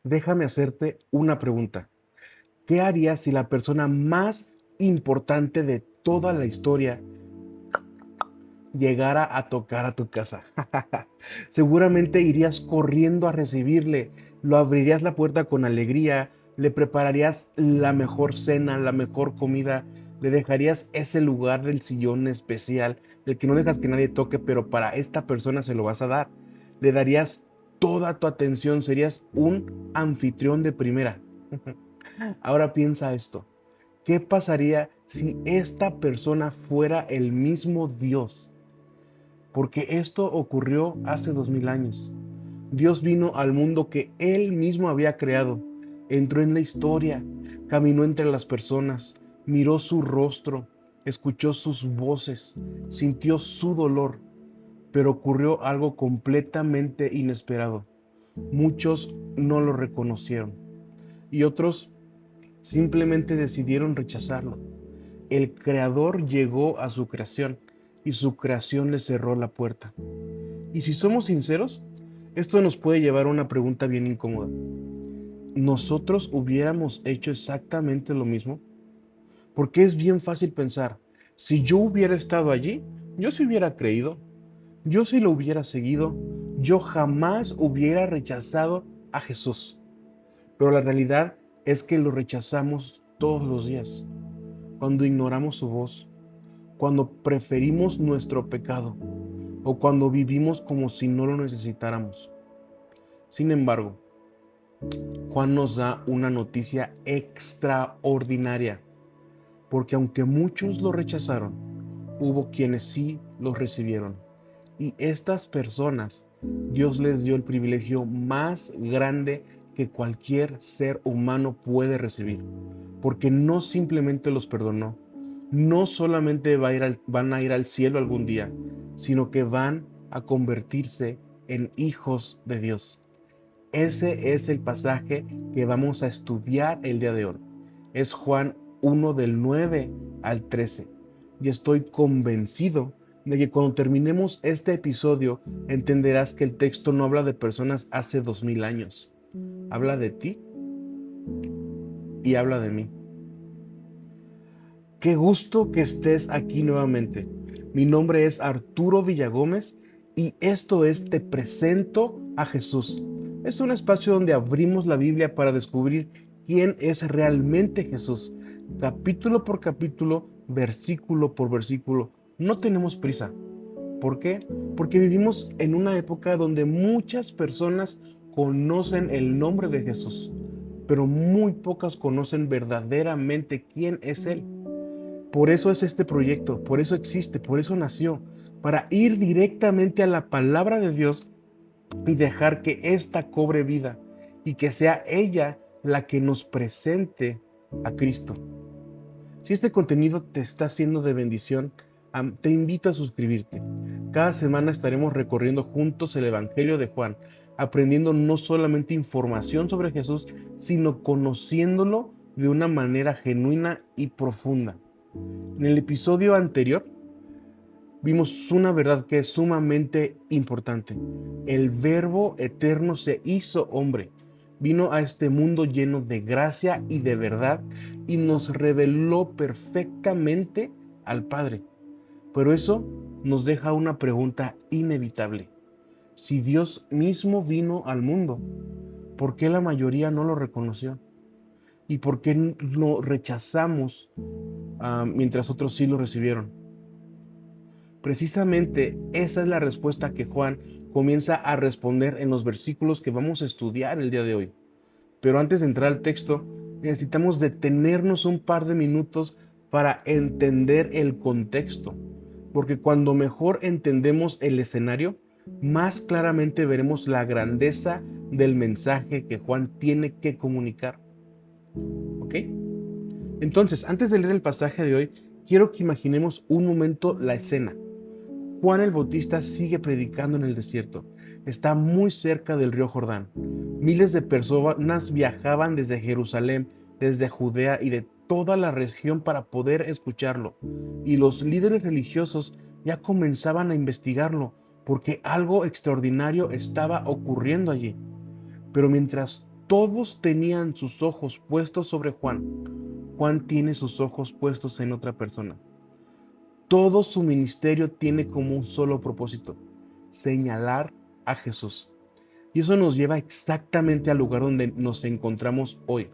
Déjame hacerte una pregunta. ¿Qué harías si la persona más importante de toda la historia llegara a tocar a tu casa? Seguramente irías corriendo a recibirle, lo abrirías la puerta con alegría, le prepararías la mejor cena, la mejor comida, le dejarías ese lugar del sillón especial, el que no dejas que nadie toque, pero para esta persona se lo vas a dar. Le darías toda tu atención, serías un anfitrión de primera. Ahora piensa esto. ¿Qué pasaría si esta persona fuera el mismo Dios? Porque esto ocurrió hace 2000 años. Dios vino al mundo que Él mismo había creado, entró en la historia, caminó entre las personas, miró su rostro, escuchó sus voces, sintió su dolor, pero ocurrió algo completamente inesperado. Muchos no lo reconocieron y otros simplemente decidieron rechazarlo. El creador llegó a su creación y su creación le cerró la puerta. Y si somos sinceros, esto nos puede llevar a una pregunta bien incómoda. ¿Nosotros hubiéramos hecho exactamente lo mismo? Porque es bien fácil pensar, si yo hubiera estado allí, yo sí hubiera creído, yo sí lo hubiera seguido, yo jamás hubiera rechazado a Jesús. Pero la realidad es que lo rechazamos todos los días, cuando ignoramos su voz, cuando preferimos nuestro pecado o cuando vivimos como si no lo necesitáramos. Sin embargo, Juan nos da una noticia extraordinaria, porque aunque muchos lo rechazaron, hubo quienes sí lo recibieron. Y estas personas, Dios les dio el privilegio más grande que cualquier ser humano puede recibir, porque no simplemente los perdonó, no solamente van a ir al cielo algún día, sino que van a convertirse en hijos de Dios. Ese es el pasaje que vamos a estudiar el día de hoy. Es Juan 1 del 9 al 13. Y estoy convencido de que cuando terminemos este episodio entenderás que el texto no habla de personas hace 2000 años. Habla de ti y habla de mí. Qué gusto que estés aquí nuevamente. Mi nombre es Arturo Villagómez y esto es Te Presento a Jesús. Es un espacio donde abrimos la Biblia para descubrir quién es realmente Jesús, capítulo por capítulo, versículo por versículo. No tenemos prisa. ¿Por qué? Porque vivimos en una época donde muchas personas conocen el nombre de Jesús, pero muy pocas conocen verdaderamente quién es Él. Por eso es este proyecto, por eso existe, por eso nació, para ir directamente a la palabra de Dios y dejar que ésta cobre vida y que sea ella la que nos presente a Cristo. Si este contenido te está siendo de bendición, te invito a suscribirte. Cada semana estaremos recorriendo juntos el Evangelio de Juan, aprendiendo no solamente información sobre Jesús, sino conociéndolo de una manera genuina y profunda. En el episodio anterior vimos una verdad que es sumamente importante. El Verbo eterno se hizo hombre, vino a este mundo lleno de gracia y de verdad y nos reveló perfectamente al Padre. Pero eso nos deja una pregunta inevitable. Si Dios mismo vino al mundo, ¿por qué la mayoría no lo reconoció? ¿Y por qué lo rechazamos mientras otros sí lo recibieron? Precisamente esa es la respuesta que Juan comienza a responder en los versículos que vamos a estudiar el día de hoy. Pero antes de entrar al texto, necesitamos detenernos un par de minutos para entender el contexto, porque cuando mejor entendemos el escenario, más claramente veremos la grandeza del mensaje que Juan tiene que comunicar. ¿Ok? Entonces, antes de leer el pasaje de hoy, quiero que imaginemos un momento la escena. Juan el Bautista sigue predicando en el desierto. Está muy cerca del río Jordán. Miles de personas viajaban desde Jerusalén, desde Judea y de toda la región para poder escucharlo. Y los líderes religiosos ya comenzaban a investigarlo porque algo extraordinario estaba ocurriendo allí. Pero mientras todos tenían sus ojos puestos sobre Juan, Juan tiene sus ojos puestos en otra persona. Todo su ministerio tiene como un solo propósito: señalar a Jesús. Y eso nos lleva exactamente al lugar donde nos encontramos hoy.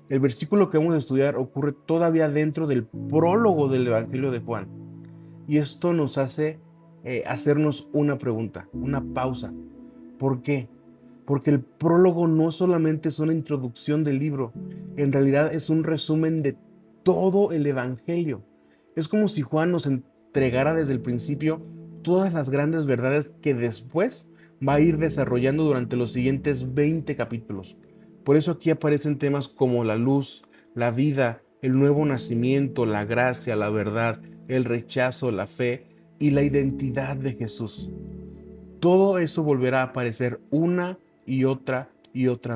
El versículo que vamos a estudiar ocurre todavía dentro del prólogo del Evangelio de Juan. Y esto nos hace hacernos una pregunta, una pausa. ¿Por qué? Porque el prólogo no solamente es una introducción del libro, en realidad es un resumen de todo el Evangelio. Es como si Juan nos entregara desde el principio todas las grandes verdades que después va a ir desarrollando durante los siguientes 20 capítulos. Por eso aquí aparecen temas como la luz, la vida, el nuevo nacimiento, la gracia, la verdad, el rechazo, la fe y la identidad de Jesús. Todo eso volverá a aparecer una y otra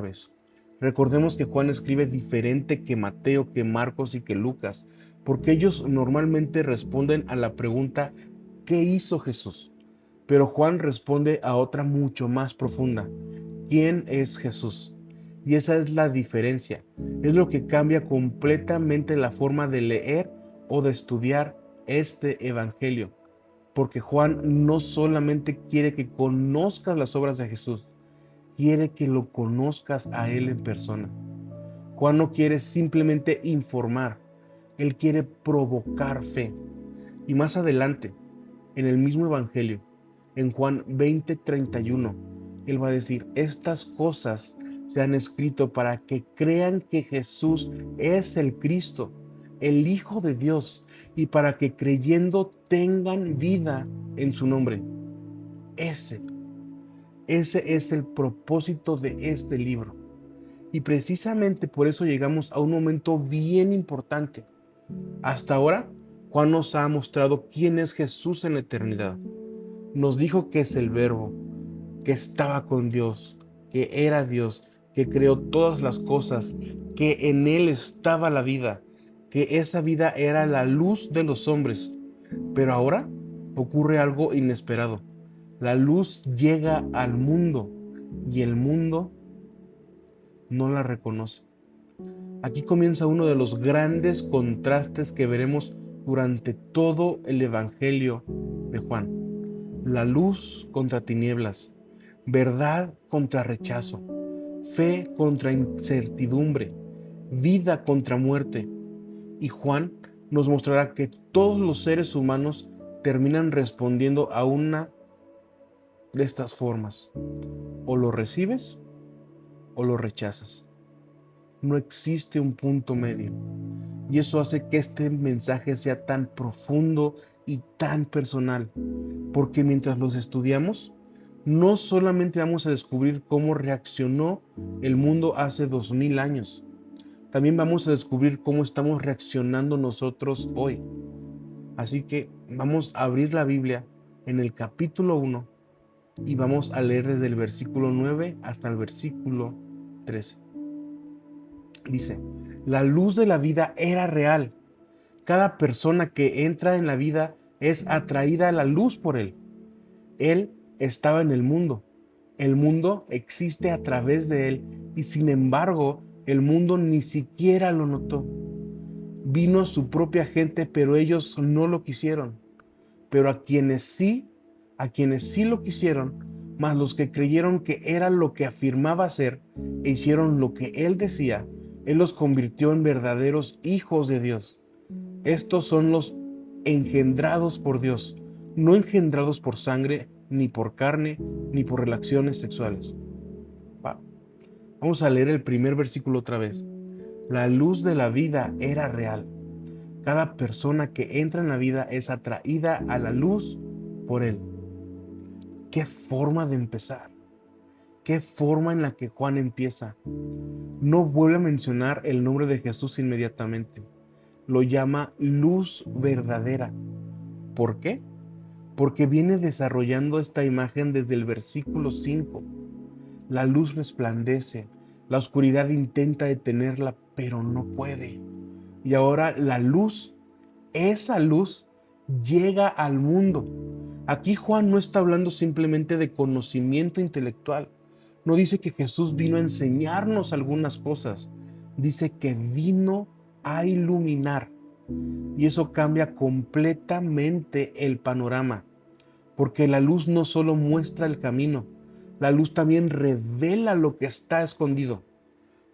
vez. Recordemos que Juan escribe diferente que Mateo, que Marcos y que Lucas, porque ellos normalmente responden a la pregunta ¿qué hizo Jesús? Pero Juan responde a otra mucho más profunda: ¿quién es Jesús? Y esa es la diferencia. Es lo que cambia completamente la forma de leer o de estudiar este evangelio. Porque Juan no solamente quiere que conozcas las obras de Jesús, quiere que lo conozcas a Él en persona. Juan no quiere simplemente informar, Él quiere provocar fe. Y más adelante, en el mismo Evangelio, en Juan 20:31, Él va a decir: estas cosas se han escrito para que crean que Jesús es el Cristo, el Hijo de Dios, y para que creyendo tengan vida en su nombre. Ese es el propósito de este libro. Y precisamente por eso llegamos a un momento bien importante. Hasta ahora, Juan nos ha mostrado quién es Jesús en la eternidad. Nos dijo que es el Verbo, que estaba con Dios, que era Dios, que creó todas las cosas, que en Él estaba la vida, que esa vida era la luz de los hombres. Pero ahora ocurre algo inesperado. La luz llega al mundo y el mundo no la reconoce. Aquí comienza uno de los grandes contrastes que veremos durante todo el Evangelio de Juan. La luz contra tinieblas, verdad contra rechazo, fe contra incertidumbre, vida contra muerte. Y Juan nos mostrará que todos los seres humanos terminan respondiendo a una de estas formas: o lo recibes o lo rechazas. No existe un punto medio. Y eso hace que este mensaje sea tan profundo y tan personal, porque mientras los estudiamos, no solamente vamos a descubrir cómo reaccionó el mundo hace 2000 años, también vamos a descubrir cómo estamos reaccionando nosotros hoy. Así que vamos a abrir la Biblia en el capítulo 1 y vamos a leer desde el versículo 9 hasta el versículo 13. Dice: la luz de la vida era real. Cada persona que entra en la vida es atraída a la luz por Él. Él estaba en el mundo. El mundo existe a través de Él y sin embargo el mundo ni siquiera lo notó. Vino su propia gente, pero ellos no lo quisieron. Pero a quienes sí lo quisieron, más los que creyeron que era lo que afirmaba ser e hicieron lo que Él decía, Él los convirtió en verdaderos hijos de Dios. Estos son los engendrados por Dios, no engendrados por sangre, ni por carne, ni por relaciones sexuales. Vamos a leer el primer versículo otra vez. La luz de la vida era real. Cada persona que entra en la vida es atraída a la luz por Él. ¡Qué forma de empezar! ¡Qué forma en la que Juan empieza! No vuelve a mencionar el nombre de Jesús inmediatamente. Lo llama luz verdadera. ¿Por qué? Porque viene desarrollando esta imagen desde el versículo 5. La luz resplandece, la oscuridad intenta detenerla, pero no puede. Y ahora la luz, esa luz, llega al mundo. Aquí Juan no está hablando simplemente de conocimiento intelectual. No dice que Jesús vino a enseñarnos algunas cosas, dice que vino a iluminar. Y eso cambia completamente el panorama, porque la luz no solo muestra el camino, la luz también revela lo que está escondido.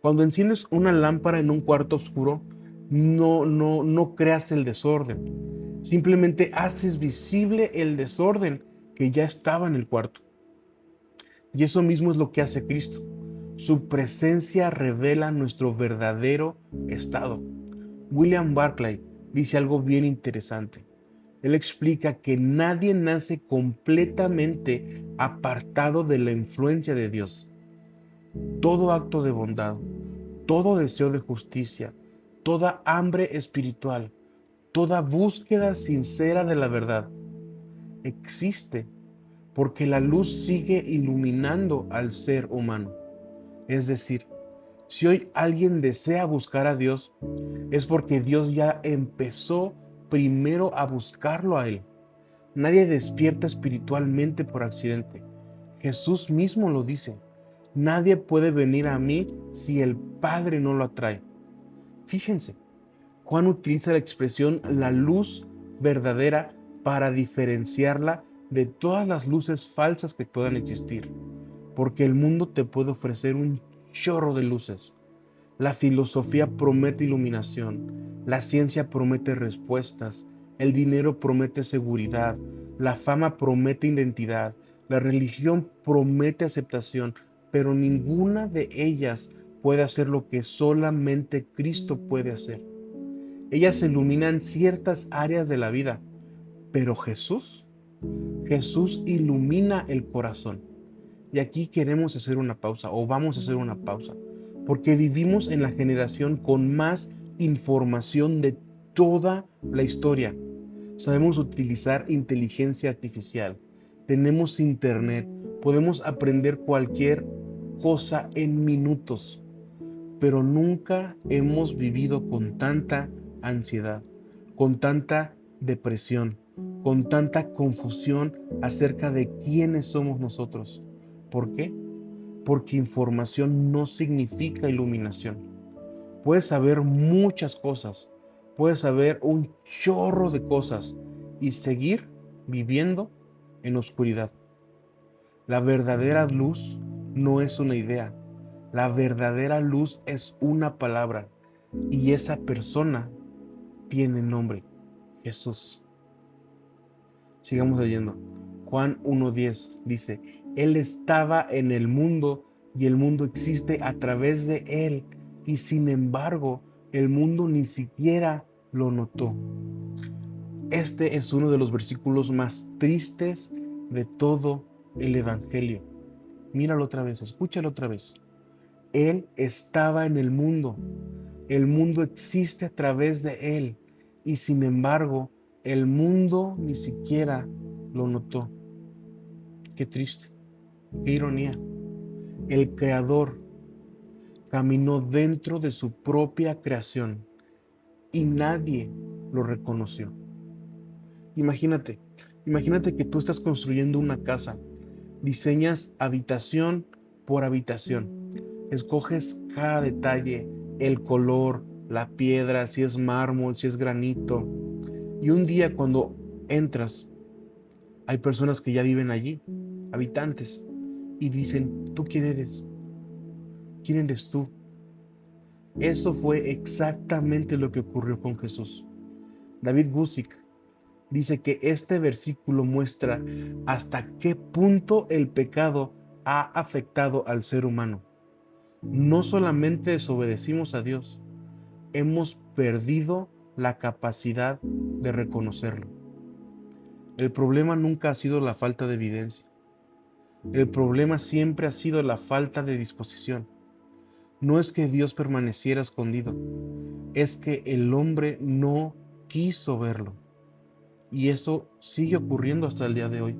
Cuando enciendes una lámpara en un cuarto oscuro, no creas el desorden. Simplemente haces visible el desorden que ya estaba en el cuarto. Y eso mismo es lo que hace Cristo. Su presencia revela nuestro verdadero estado. William Barclay dice algo bien interesante. Él explica que nadie nace completamente apartado de la influencia de Dios. Todo acto de bondad, todo deseo de justicia, toda hambre espiritual, toda búsqueda sincera de la verdad existe porque la luz sigue iluminando al ser humano. Es decir, si hoy alguien desea buscar a Dios, es porque Dios ya empezó primero a buscarlo a Él. Nadie despierta espiritualmente por accidente. Jesús mismo lo dice. Nadie puede venir a mí si el Padre no lo atrae. Fíjense, Juan utiliza la expresión la luz verdadera para diferenciarla de todas las luces falsas que puedan existir, porque el mundo te puede ofrecer un chorro de luces. La filosofía promete iluminación, la ciencia promete respuestas, el dinero promete seguridad, la fama promete identidad, la religión promete aceptación, pero ninguna de ellas puede hacer lo que solamente Cristo puede hacer. Ellas iluminan ciertas áreas de la vida, pero Jesús ilumina el corazón. Y aquí queremos hacer una pausa, o vamos a hacer una pausa, porque vivimos en la generación con más información de toda la historia. Sabemos utilizar inteligencia artificial, tenemos internet, podemos aprender cualquier cosa en minutos, pero nunca hemos vivido con tanta ansiedad, con tanta depresión, con tanta confusión acerca de quiénes somos nosotros. ¿Por qué? Porque información no significa iluminación. Puedes saber muchas cosas, puedes saber un chorro de cosas y seguir viviendo en oscuridad. La verdadera luz no es una idea, la verdadera luz es una palabra y esa persona tiene nombre, Jesús. Sigamos leyendo. Juan 1:10 dice, Él estaba en el mundo y el mundo existe a través de Él y sin embargo el mundo ni siquiera lo notó. Este es uno de los versículos más tristes de todo el Evangelio. Míralo otra vez, escúchalo otra vez. Él estaba en el mundo existe a través de Él y sin embargo el mundo ni siquiera lo notó. Qué triste, qué ironía. El Creador caminó dentro de su propia creación y nadie lo reconoció. Imagínate, imagínate que tú estás construyendo una casa, diseñas habitación por habitación, escoges cada detalle, el color, la piedra, si es mármol, si es granito, y un día cuando entras, hay personas que ya viven allí, habitantes, y dicen, ¿tú quién eres? ¿Quién eres tú? Eso fue exactamente lo que ocurrió con Jesús. David Guzik dice que este versículo muestra hasta qué punto el pecado ha afectado al ser humano. No solamente desobedecimos a Dios, hemos perdido la capacidad de reconocerlo. El problema nunca ha sido la falta de evidencia. El problema siempre ha sido la falta de disposición. No es que Dios permaneciera escondido, es que el hombre no quiso verlo. Y eso sigue ocurriendo hasta el día de hoy.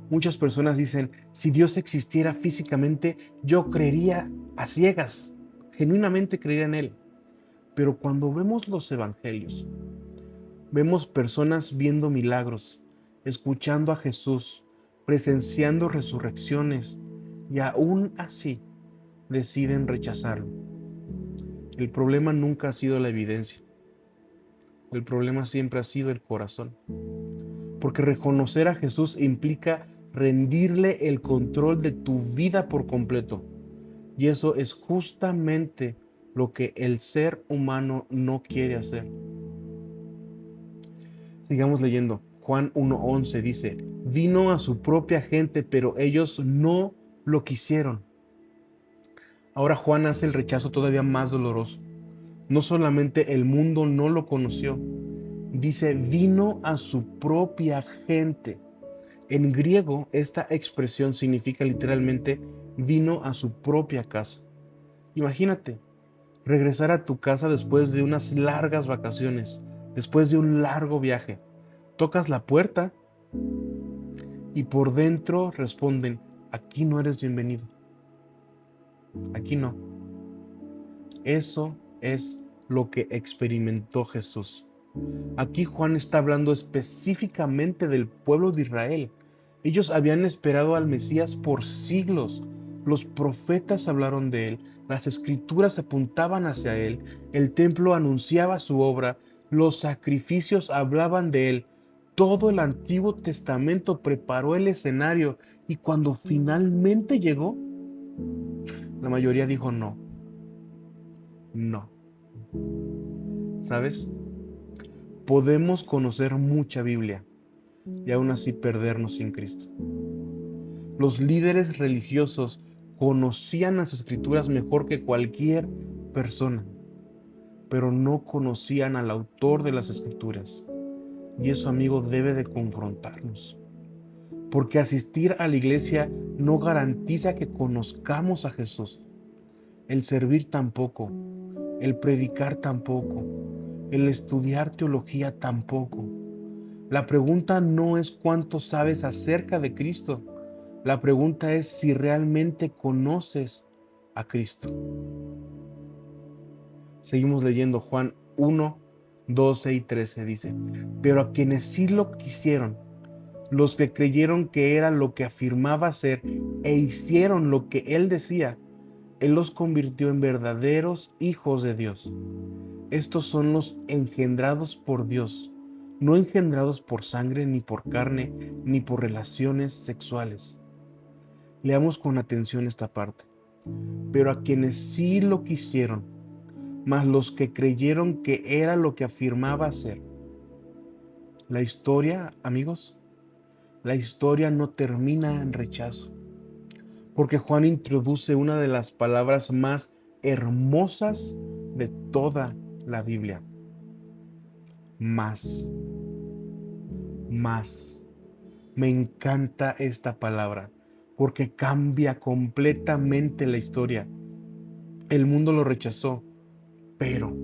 Muchas personas dicen, si Dios existiera físicamente, yo creería a ciegas, genuinamente creería en Él. Pero cuando vemos los evangelios, vemos personas viendo milagros, escuchando a Jesús, presenciando resurrecciones, y aún así deciden rechazarlo. El problema nunca ha sido la evidencia, el problema siempre ha sido el corazón. Porque reconocer a Jesús implica rendirle el control de tu vida por completo. Y eso es justamente lo que el ser humano no quiere hacer. Sigamos leyendo. Juan 1:11 dice, vino a su propia gente, pero ellos no lo quisieron. Ahora Juan hace el rechazo todavía más doloroso. No solamente el mundo no lo conoció, dice, vino a su propia gente. En griego, esta expresión significa literalmente vino a su propia casa. Imagínate, regresar a tu casa después de unas largas vacaciones, después de un largo viaje. Tocas la puerta y por dentro responden, aquí no eres bienvenido. Aquí no. Eso es lo que experimentó Jesús. Aquí Juan está hablando específicamente del pueblo de Israel. Ellos habían esperado al Mesías por siglos. Los profetas hablaron de él, las escrituras apuntaban hacia él, el templo anunciaba su obra, los sacrificios hablaban de él. Todo el Antiguo Testamento preparó el escenario y cuando finalmente llegó, la mayoría dijo no, no. ¿Sabes? Podemos conocer mucha Biblia y aún así perdernos sin Cristo. Los líderes religiosos conocían las escrituras mejor que cualquier persona, pero no conocían al autor de las escrituras. Y eso, amigo, debe de confrontarnos. Porque asistir a la iglesia no garantiza que conozcamos a Jesús. El servir tampoco, el predicar tampoco, el estudiar teología tampoco. La pregunta no es cuánto sabes acerca de Cristo. La pregunta es si realmente conoces a Cristo. Seguimos leyendo Juan 1, 12 y 13 dice, pero a quienes sí lo quisieron, los que creyeron que era lo que afirmaba ser e hicieron lo que él decía, él los convirtió en verdaderos hijos de Dios. Estos son los engendrados por Dios, no engendrados por sangre, ni por carne, ni por relaciones sexuales. Leamos con atención esta parte. Pero a quienes sí lo quisieron, más los que creyeron que era lo que afirmaba ser. La historia, amigos, la historia no termina en rechazo, porque Juan introduce una de las palabras más hermosas de toda la Biblia. Más. Más. Me encanta esta palabra porque cambia completamente la historia. El mundo lo rechazó, pero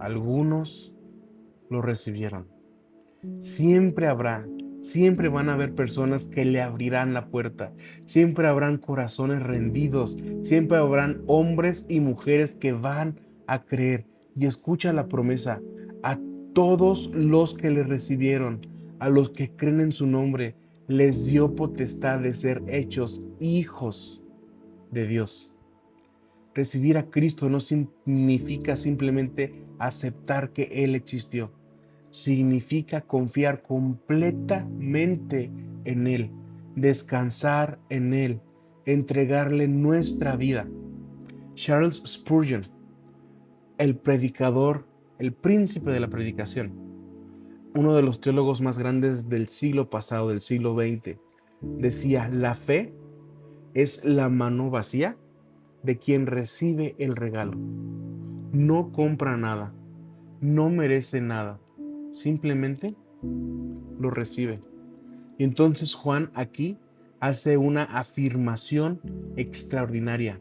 algunos lo recibieron. Siempre van a haber personas que le abrirán la puerta. Siempre habrán corazones rendidos. Siempre habrán hombres y mujeres que van a creer. Y escucha la promesa: a todos los que le recibieron, a los que creen en su nombre, les dio potestad de ser hechos hijos de Dios. Recibir a Cristo no significa simplemente aceptar que Él existió. Significa confiar completamente en Él, descansar en Él, entregarle nuestra vida. Charles Spurgeon, el predicador, el príncipe de la predicación, uno de los teólogos más grandes del siglo pasado, del siglo XX, decía: la fe es la mano vacía de quien recibe el regalo. No compra nada, no merece nada, simplemente lo recibe. Y entonces Juan aquí hace una afirmación extraordinaria.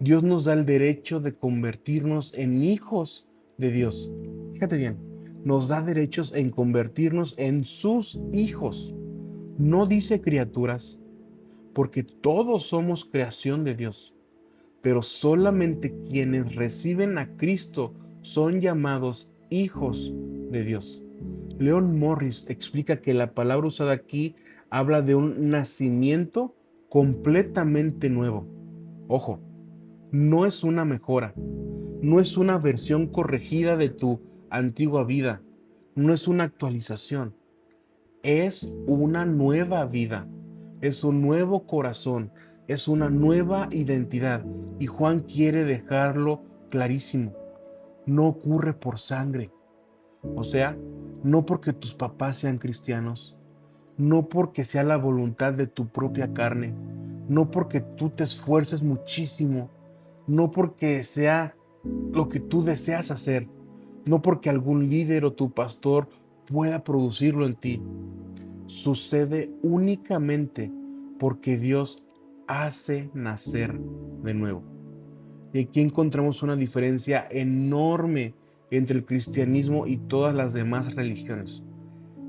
Dios nos da el derecho de convertirnos en hijos de Dios. Fíjate bien, nos da derechos en convertirnos en sus hijos. No dice criaturas, porque todos somos creación de Dios. Pero solamente quienes reciben a Cristo son llamados hijos de Dios. Leon Morris explica que la palabra usada aquí habla de un nacimiento completamente nuevo. Ojo, no es una mejora, no es una versión corregida de tu antigua vida, no es una actualización, es una nueva vida, es un nuevo corazón, es una nueva identidad. Y Juan quiere dejarlo clarísimo, no ocurre por sangre, o sea, no porque tus papás sean cristianos, no porque sea la voluntad de tu propia carne, no porque tú te esfuerces muchísimo, no porque sea lo que tú deseas hacer, no porque algún líder o tu pastor pueda producirlo en ti. Sucede únicamente porque Dios hace nacer de nuevo. Y aquí encontramos una diferencia enorme entre el cristianismo y todas las demás religiones.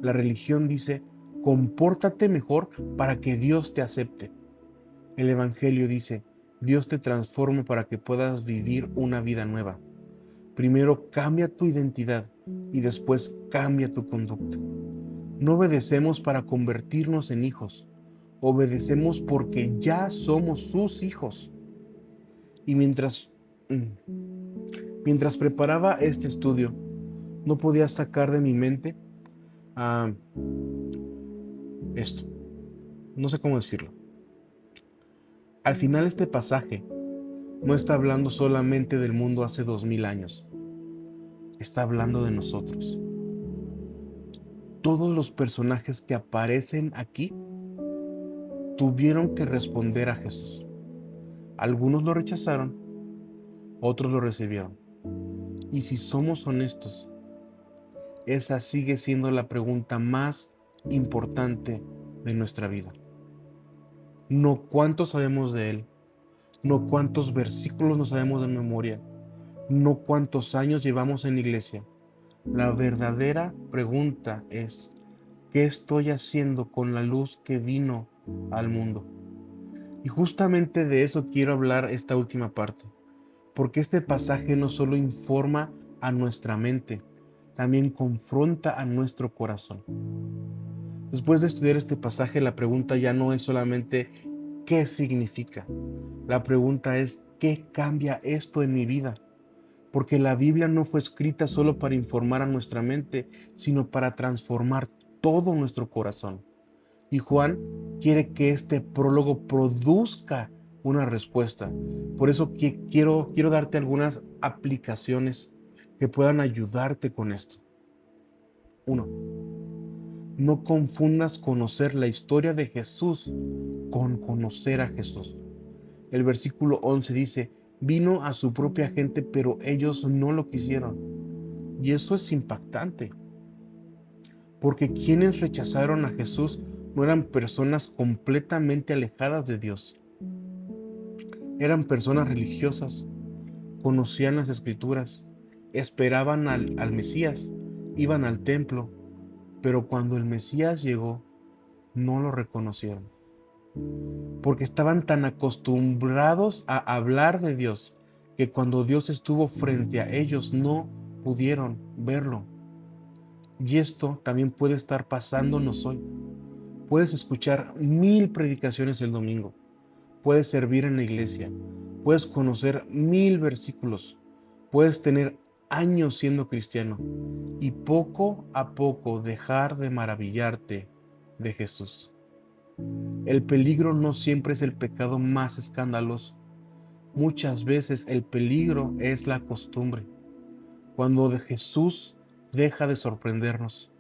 La religión dice, compórtate mejor para que Dios te acepte. El Evangelio dice, Dios te transforma para que puedas vivir una vida nueva. Primero cambia tu identidad y después cambia tu conducta. No obedecemos para convertirnos en hijos, obedecemos porque ya somos sus hijos. Y mientras preparaba este estudio, no podía sacar de mi mente ah, esto. No sé cómo decirlo. Al final este pasaje no está hablando solamente del mundo hace 2000 años, está hablando de nosotros. Todos los personajes que aparecen aquí tuvieron que responder a Jesús. Algunos lo rechazaron, otros lo recibieron. Y si somos honestos, esa sigue siendo la pregunta más importante de nuestra vida. No cuánto sabemos de Él, no cuántos versículos nos sabemos de memoria, no cuántos años llevamos en la iglesia. La verdadera pregunta es, ¿qué estoy haciendo con la luz que vino al mundo? Y justamente de eso quiero hablar esta última parte, porque este pasaje no solo informa a nuestra mente, también confronta a nuestro corazón. Después de estudiar este pasaje, la pregunta ya no es solamente ¿qué significa? La pregunta es ¿qué cambia esto en mi vida? Porque la Biblia no fue escrita solo para informar a nuestra mente, sino para transformar todo nuestro corazón. Y Juan quiere que este prólogo produzca una respuesta. Por eso quiero darte algunas aplicaciones que puedan ayudarte con esto. 1. No confundas conocer la historia de Jesús con conocer a Jesús. El versículo 11 dice, vino a su propia gente, pero ellos no lo quisieron. Y eso es impactante, porque quienes rechazaron a Jesús no eran personas completamente alejadas de Dios. Eran personas religiosas, conocían las Escrituras, esperaban al Mesías, iban al templo, pero cuando el Mesías llegó, no lo reconocieron, porque estaban tan acostumbrados a hablar de Dios, que cuando Dios estuvo frente a ellos no pudieron verlo. Y esto también puede estar pasándonos hoy. Puedes escuchar 1000 predicaciones el domingo, puedes servir en la iglesia, puedes conocer 1000 versículos, puedes tener años siendo cristiano y poco a poco dejar de maravillarte de Jesús. El peligro no siempre es el pecado más escandaloso. Muchas veces el peligro es la costumbre. Cuando de Jesús deja de sorprendernos,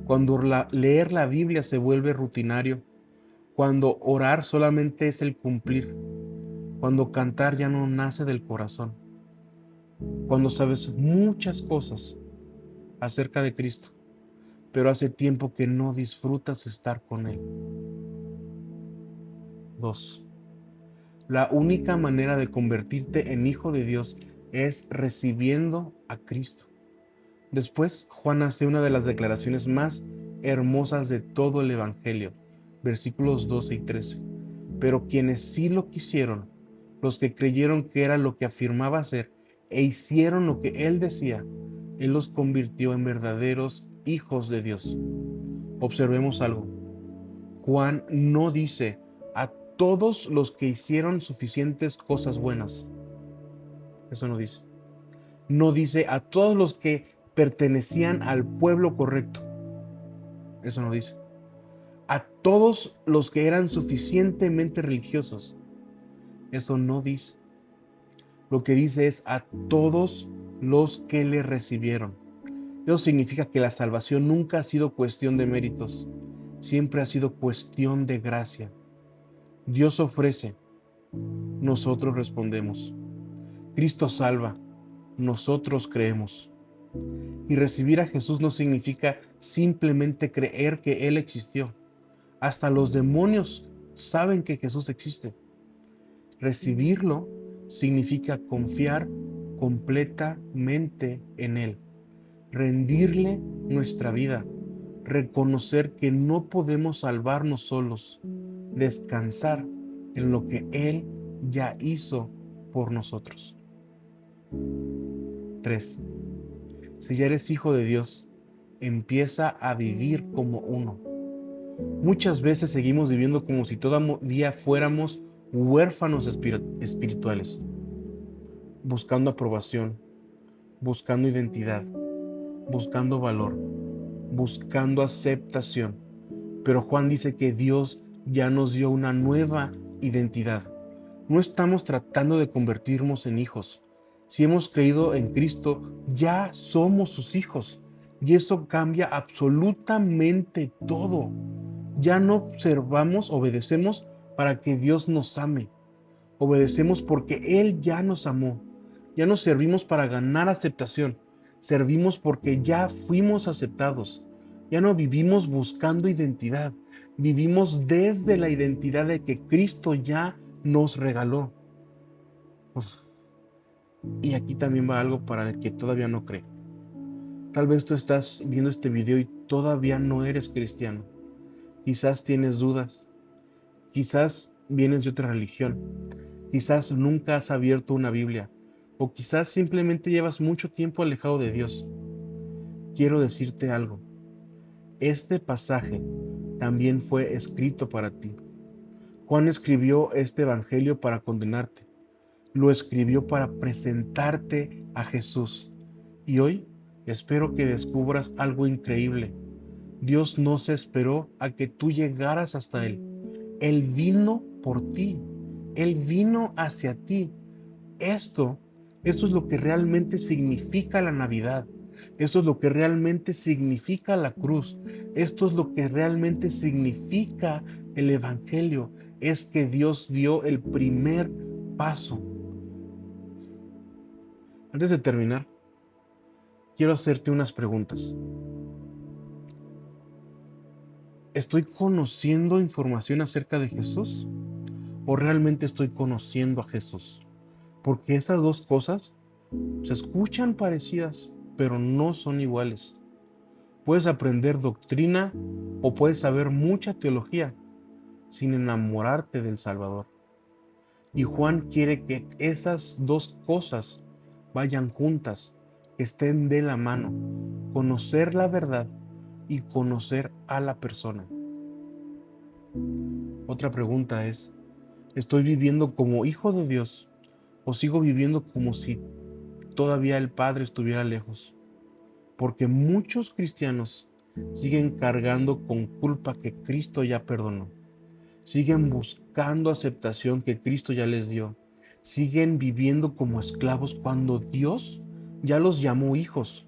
cuando leer la Biblia se vuelve rutinario, cuando orar solamente es el cumplir, cuando cantar ya no nace del corazón, cuando sabes muchas cosas acerca de Cristo, pero hace tiempo que no disfrutas estar con Él. 2. La única manera de convertirte en hijo de Dios es recibiendo a Cristo. Después, Juan hace una de las declaraciones más hermosas de todo el Evangelio, versículos 12 y 13. Pero quienes sí lo quisieron, los que creyeron que era lo que afirmaba ser e hicieron lo que él decía, él los convirtió en verdaderos hijos de Dios. Observemos algo. Juan no dice a todos los que hicieron suficientes cosas buenas. Eso no dice. No dice a todos los que pertenecían al pueblo correcto. Eso no dice. A todos los que eran suficientemente religiosos. Eso no dice. Lo que dice es a todos los que le recibieron. Eso significa que la salvación nunca ha sido cuestión de méritos, siempre ha sido cuestión de gracia. Dios ofrece, nosotros respondemos. Cristo salva, nosotros creemos. Y recibir a Jesús no significa simplemente creer que Él existió. Hasta los demonios saben que Jesús existe. Recibirlo significa confiar completamente en Él, rendirle nuestra vida, reconocer que no podemos salvarnos solos, descansar en lo que Él ya hizo por nosotros. 3. Si ya eres hijo de Dios, empieza a vivir como uno. Muchas veces seguimos viviendo como si todavía fuéramos huérfanos espirituales, buscando aprobación, buscando identidad, buscando valor, buscando aceptación. Pero Juan dice que Dios ya nos dio una nueva identidad. No estamos tratando de convertirnos en hijos. Si hemos creído en Cristo, ya somos sus hijos. Y eso cambia absolutamente todo. Ya no obedecemos para que Dios nos ame. Obedecemos porque Él ya nos amó. Ya no servimos para ganar aceptación. Servimos porque ya fuimos aceptados. Ya no vivimos buscando identidad. Vivimos desde la identidad de que Cristo ya nos regaló. Y aquí también va algo para el que todavía no cree. Tal vez tú estás viendo este video y todavía no eres cristiano. Quizás tienes dudas. Quizás vienes de otra religión. Quizás nunca has abierto una Biblia. O quizás simplemente llevas mucho tiempo alejado de Dios. Quiero decirte algo. Este pasaje también fue escrito para ti. Juan escribió este evangelio para condenarte. Lo escribió para presentarte a Jesús. Y hoy espero que descubras algo increíble. Dios no se esperó a que tú llegaras hasta Él. Él vino por ti. Él vino hacia ti. Esto es lo que realmente significa la Navidad. Esto es lo que realmente significa la cruz. Esto es lo que realmente significa el Evangelio. Es que Dios dio el primer paso. Antes de terminar, quiero hacerte unas preguntas. ¿Estoy conociendo información acerca de Jesús? ¿O realmente estoy conociendo a Jesús? Porque esas dos cosas se escuchan parecidas, pero no son iguales. Puedes aprender doctrina o puedes saber mucha teología sin enamorarte del Salvador. Y Juan quiere que esas dos cosas vayan juntas, que estén de la mano, conocer la verdad y conocer a la persona. Otra pregunta es, ¿estoy viviendo como hijo de Dios o sigo viviendo como si todavía el Padre estuviera lejos? Porque muchos cristianos siguen cargando con culpa que Cristo ya perdonó. Siguen buscando aceptación que Cristo ya les dio. Siguen viviendo como esclavos cuando Dios ya los llamó hijos.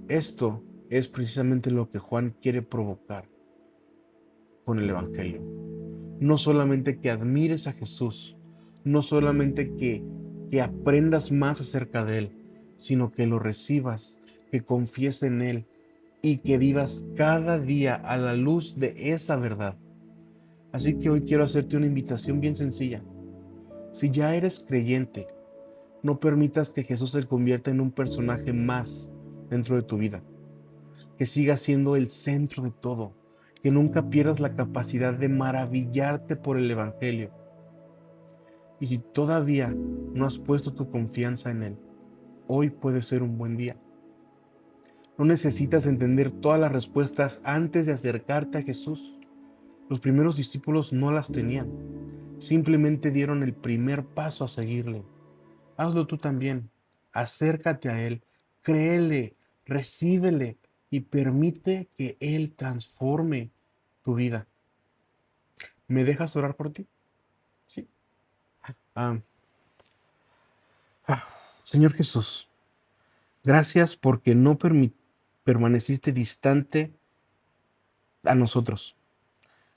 Esto es precisamente lo que Juan quiere provocar con el Evangelio. No solamente que admires a Jesús, no solamente que aprendas más acerca de Él, sino que lo recibas, que confíes en Él y que vivas cada día a la luz de esa verdad. Así que hoy quiero hacerte una invitación bien sencilla. Si ya eres creyente, no permitas que Jesús se convierta en un personaje más dentro de tu vida. Que siga siendo el centro de todo. Que nunca pierdas la capacidad de maravillarte por el Evangelio. Y si todavía no has puesto tu confianza en Él, hoy puede ser un buen día. No necesitas entender todas las respuestas antes de acercarte a Jesús. Los primeros discípulos no las tenían. Simplemente dieron el primer paso a seguirle. Hazlo tú también. Acércate a Él, créele, recíbele y permite que Él transforme tu vida. ¿Me dejas orar por ti? Sí. Ah, Señor Jesús, gracias porque no permaneciste distante a nosotros.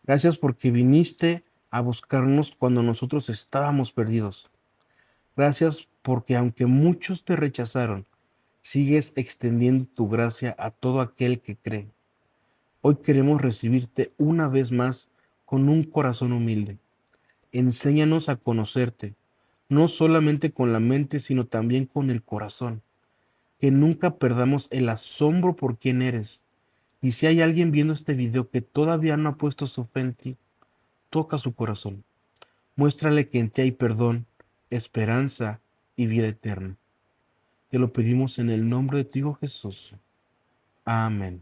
Gracias porque viniste a buscarnos cuando nosotros estábamos perdidos. Gracias porque aunque muchos te rechazaron, sigues extendiendo tu gracia a todo aquel que cree. Hoy queremos recibirte una vez más con un corazón humilde. Enséñanos a conocerte, no solamente con la mente, sino también con el corazón. Que nunca perdamos el asombro por quién eres. Y si hay alguien viendo este video que todavía no ha puesto su fe en ti, toca su corazón. Muéstrale que en ti hay perdón, esperanza y vida eterna. Te lo pedimos en el nombre de tu Hijo Jesús. Amén.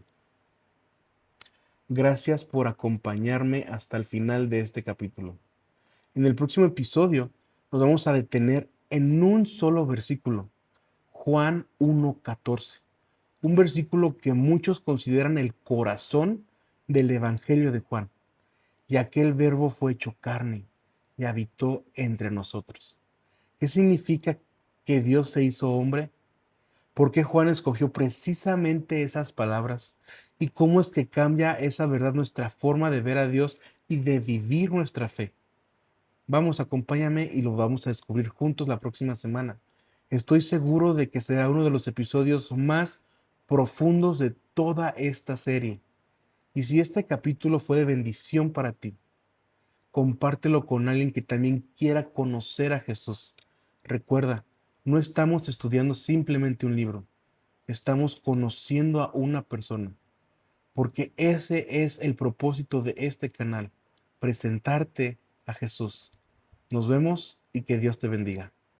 Gracias por acompañarme hasta el final de este capítulo. En el próximo episodio nos vamos a detener en un solo versículo, Juan 1:14, un versículo que muchos consideran el corazón del Evangelio de Juan. Y aquel verbo fue hecho carne y habitó entre nosotros. ¿Qué significa que Dios se hizo hombre? ¿Por qué Juan escogió precisamente esas palabras? ¿Y cómo es que cambia esa verdad nuestra forma de ver a Dios y de vivir nuestra fe? Vamos, acompáñame y lo vamos a descubrir juntos la próxima semana. Estoy seguro de que será uno de los episodios más profundos de toda esta serie. Y si este capítulo fue de bendición para ti, compártelo con alguien que también quiera conocer a Jesús. Recuerda, no estamos estudiando simplemente un libro, estamos conociendo a una persona, porque ese es el propósito de este canal, presentarte a Jesús. Nos vemos y que Dios te bendiga.